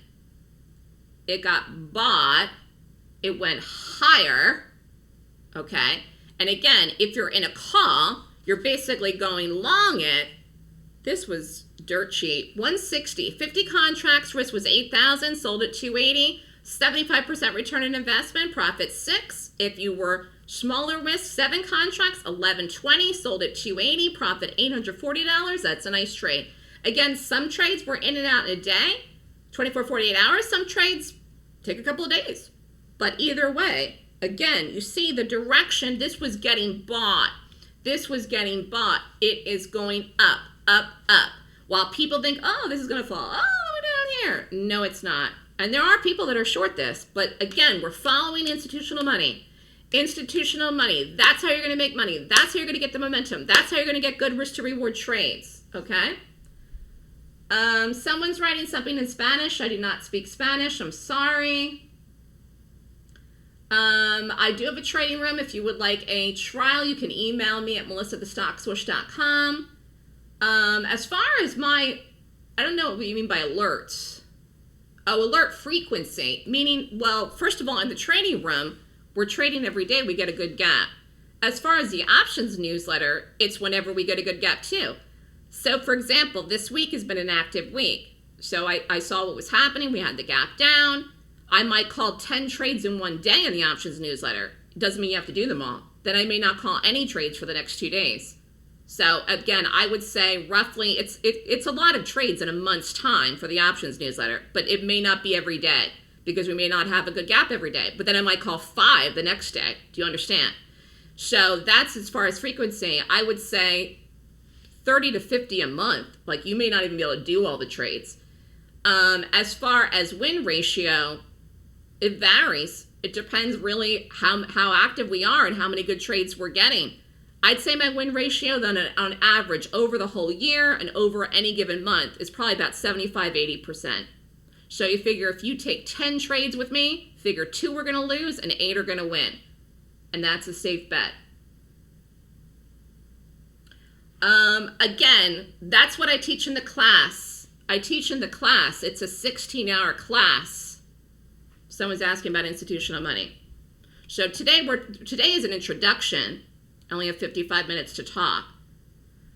Speaker 2: it got bought. It went higher. Okay. And again, if you're in a call, you're basically going long it. This was dirt cheap. 160, 50 contracts, risk was 8,000, sold at 280, 75% return on investment, profit 6. If you were smaller risk, 7 contracts, 1120, sold at 280, profit $840. That's a nice trade. Again, some trades were in and out in a day, 24, 48 hours. Some trades take a couple of days. But either way, again, you see the direction. This was getting bought. This was getting bought. It is going up, up, up. While people think, oh, this is going to fall all the way down here. No, it's not. And there are people that are short this. But again, we're following institutional money. Institutional money. That's how you're going to make money. That's how you're going to get the momentum. That's how you're going to get good risk to reward trades. Okay? Someone's writing something in Spanish. I do not speak Spanish. I'm sorry. I do have a trading room. If you would like a trial, you can email me at melissa@thestockswoosh.com. As far as I don't know what you mean by alerts. Oh, alert frequency. Meaning, well, first of all, in the trading room, we're trading every day. We get a good gap. As far as the options newsletter, it's whenever we get a good gap too. So, for example, this week has been an active week. So I saw what was happening. We had the gap down. I might call 10 trades in one day in the options newsletter. It doesn't mean you have to do them all. Then I may not call any trades for the next 2 days. So again, I would say roughly it's a lot of trades in a month's time for the options newsletter, but it may not be every day because we may not have a good gap every day. But then I might call 5 the next day. Do you understand? So that's as far as frequency. I would say 30 to 50 a month. Like you may not even be able to do all the trades. As far as win ratio, it varies. It depends really how active we are and how many good trades we're getting. I'd say my win ratio then on average over the whole year and over any given month is probably about 75-80%. So you figure if you take 10 trades with me, figure 2 are going to lose and 8 are going to win. And that's a safe bet. Again, that's what I teach in the class. It's a 16-hour class. Someone's asking about institutional money. So today is an introduction. I only have 55 minutes to talk.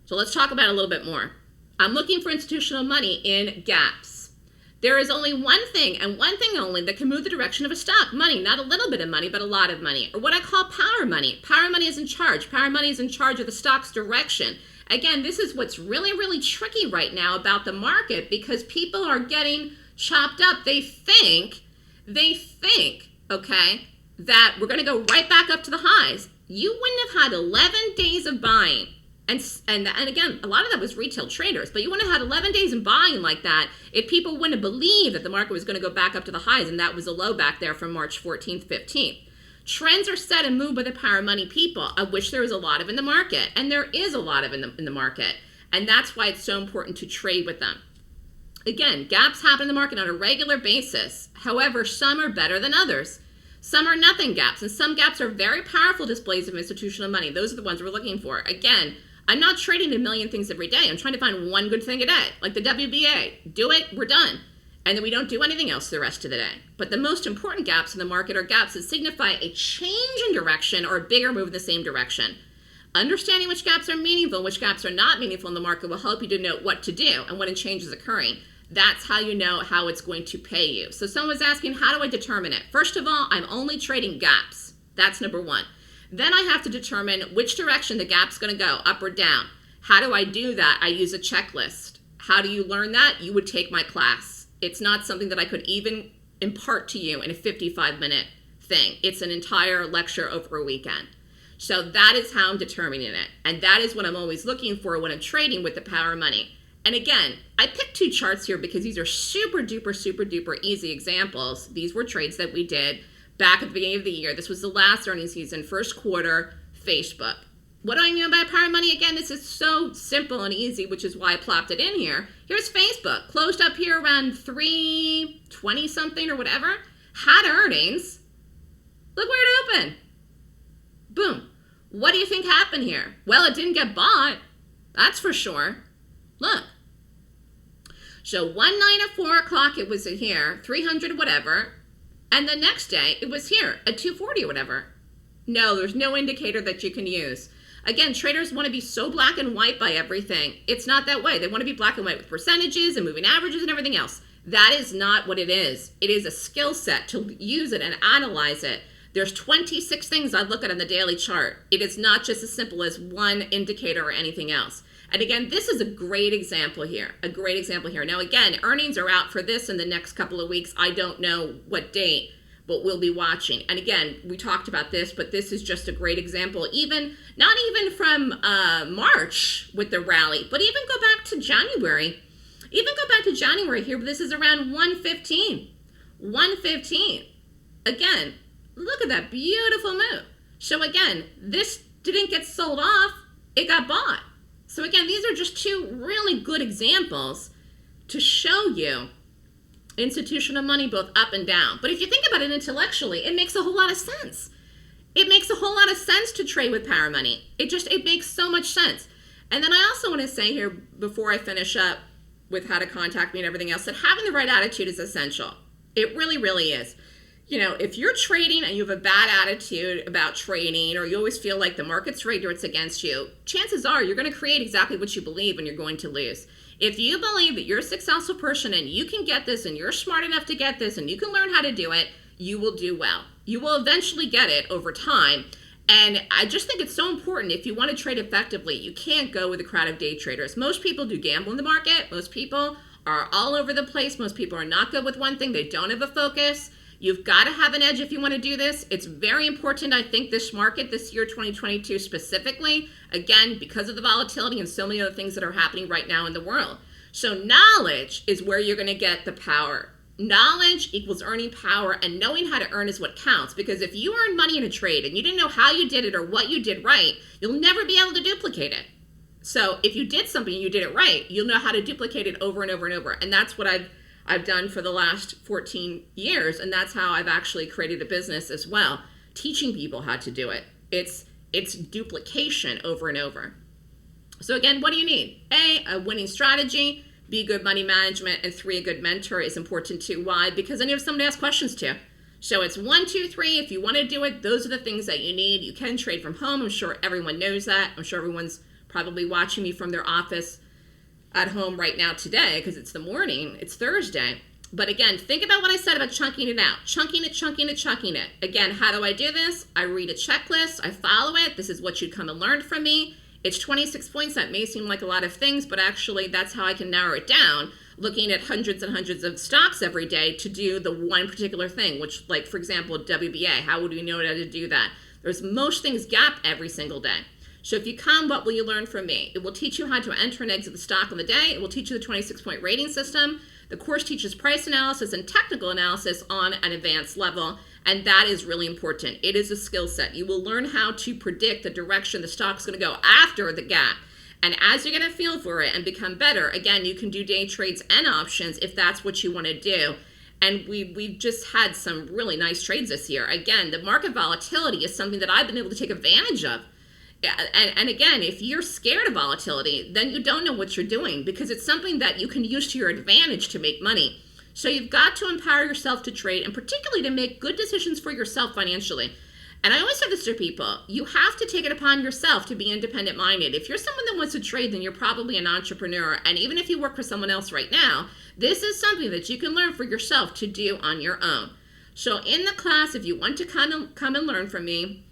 Speaker 2: So let's talk about it a little bit more. I'm looking for institutional money in gaps. There is only one thing and one thing only that can move the direction of a stock. Money, not a little bit of money, but a lot of money. Or what I call power money. Power money is in charge. Power money is in charge of the stock's direction. Again, this is what's really, really tricky right now about the market because people are getting chopped up. They think, okay, that we're going to go right back up to the highs. You wouldn't have had 11 days of buying. And again, a lot of that was retail traders, but you wouldn't have had 11 days of buying like that if people wouldn't have believed that the market was going to go back up to the highs, and that was a low back there from March 14th, 15th. Trends are set and moved by the power money people, of which there is a lot of in the market, and there is a lot of in the market, and that's why it's so important to trade with them. Again, gaps happen in the market on a regular basis. However, some are better than others. Some are nothing gaps, and some gaps are very powerful displays of institutional money. Those are the ones we're looking for. Again, I'm not trading a million things every day. I'm trying to find one good thing a day, like the WBA. Do it, we're done. And then we don't do anything else the rest of the day. But the most important gaps in the market are gaps that signify a change in direction or a bigger move in the same direction. Understanding which gaps are meaningful and which gaps are not meaningful in the market will help you to know what to do and when a change is occurring. That's how you know how it's going to pay you. So someone was asking, how do I determine it? First of all, I'm only trading gaps. That's number one. Then I have to determine which direction the gap's going to go, up or down. How do I do that? I use a checklist. How do you learn that? You would take my class. It's not something that I could even impart to you in a 55-minute thing. It's an entire lecture over a weekend. So that is how I'm determining it. And that is what I'm always looking for when I'm trading with the power of money. And again, I picked 2 charts here because these are super duper easy examples. These were trades that we did back at the beginning of the year. This was the last earnings season, first quarter, Facebook. What do I mean by power of money? Again, this is so simple and easy, which is why I plopped it in here. Here's Facebook, closed up here around 320 something or whatever, had earnings. Look where it opened. Boom. What do you think happened here? Well, it didn't get bought. That's for sure. Look. So one night at 4 o'clock, it was here, 300 whatever. And the next day, it was here at 240 or whatever. No, there's no indicator that you can use. Again, traders want to be so black and white by everything. It's not that way. They want to be black and white with percentages and moving averages and everything else. That is not what it is. It is a skill set to use it and analyze it. There's 26 things I look at on the daily chart. It is not just as simple as one indicator or anything else. And again, this is a great example here, Now again, earnings are out for this in the next couple of weeks. I don't know what date, but we'll be watching. And again, we talked about this, but this is just a great example. Not even from March with the rally, but even go back to January. Here, but this is around 115. 115. Again, look at that beautiful move. So again, this didn't get sold off, it got bought. So again, these are just 2 really good examples to show you institutional money both up and down. But if you think about it intellectually, it makes a whole lot of sense. It makes a whole lot of sense to trade with power money. It makes so much sense. And then I also want to say here, before I finish up with how to contact me and everything else, that having the right attitude is essential. It really, really is. You know, if you're trading and you have a bad attitude about trading, or you always feel like the market's rigged or it's against you, chances are you're going to create exactly what you believe and you're going to lose. If you believe that you're a successful person and you can get this and you're smart enough to get this and you can learn how to do it, you will do well. You will eventually get it over time. And I just think it's so important. If you want to trade effectively, you can't go with a crowd of day traders. Most people do gamble in the market. Most people are all over the place. Most people are not good with one thing. They don't have a focus. You've got to have an edge if you want to do this. It's very important, I think, this market, this year 2022 specifically, again, because of the volatility and so many other things that are happening right now in the world. So knowledge is where you're going to get the power. Knowledge equals earning power, and knowing how to earn is what counts. Because if you earn money in a trade and you didn't know how you did it or what you did right, you'll never be able to duplicate it. So if you did something and you did it right, you'll know how to duplicate it over and over and over. And that's what I've done for the last 14 years, and that's how I've actually created a business as well, teaching people how to do it. It's duplication over and over. So again, what do you need? A winning strategy, B, good money management, and 3, a good mentor is important too. Why? Because then you have someone to ask questions to. So it's 1, 2, 3. If you want to do it, those are the things that you need. You can trade from home. I'm sure everyone knows that. I'm sure everyone's probably watching me from their office at home right now today because it's the morning. It's Thursday. But again, think about what I said about chunking it out. Chunking it. Again, how do I do this? I read a checklist. I follow it. This is what you'd come and learn from me. It's 26 points. That may seem like a lot of things, but actually that's how I can narrow it down, looking at hundreds and hundreds of stocks every day to do the one particular thing, which, like, for example, WBA, how would we know how to do that? There's most things gap every single day. So if you come, what will you learn from me? It will teach you how to enter and exit the stock on the day. It will teach you the 26-point rating system. The course teaches price analysis and technical analysis on an advanced level, and that is really important. It is a skill set. You will learn how to predict the direction the stock's going to go after the gap. And as you're going to feel for it and become better, again, you can do day trades and options if that's what you want to do. And we've just had some really nice trades this year. Again, the market volatility is something that I've been able to take advantage of. And again, if you're scared of volatility, then you don't know what you're doing, because it's something that you can use to your advantage to make money. So you've got to empower yourself to trade, and particularly to make good decisions for yourself financially. And I always say this to people, you have to take it upon yourself to be independent minded. If you're someone that wants to trade, then you're probably an entrepreneur. And even if you work for someone else right now, this is something that you can learn for yourself to do on your own. So in the class, if you want to come and learn from me,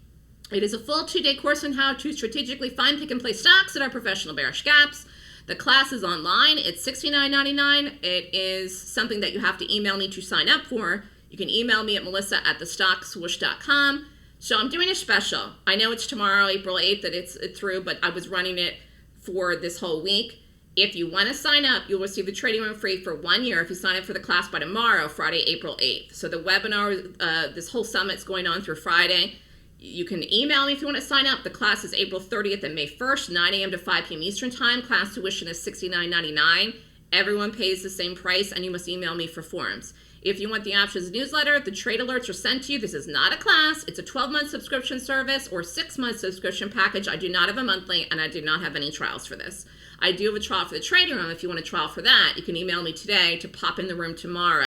Speaker 2: It is a full 2-day course on how to strategically find, pick, and play stocks that are professional bearish gaps. The class is online. It's $69.99. It is something that you have to email me to sign up for. You can email me at melissa@thestockswoosh.com. So I'm doing a special. I know it's tomorrow, April 8th, that it's through, but I was running it for this whole week. If you want to sign up, you'll receive the trading room free for 1 year if you sign up for the class by tomorrow, Friday, April 8th. So the webinar, this whole summit's going on through Friday. You can email me if you want to sign up. The class is April 30th and May 1st, 9 a.m. to 5 p.m. Eastern Time. Class tuition is $69.99. Everyone pays the same price, and you must email me for forms. If you want the options newsletter, the trade alerts are sent to you. This is not a class. It's a 12-month subscription service or 6-month subscription package. I do not have a monthly, and I do not have any trials for this. I do have a trial for the trading room. If you want a trial for that, you can email me today to pop in the room tomorrow.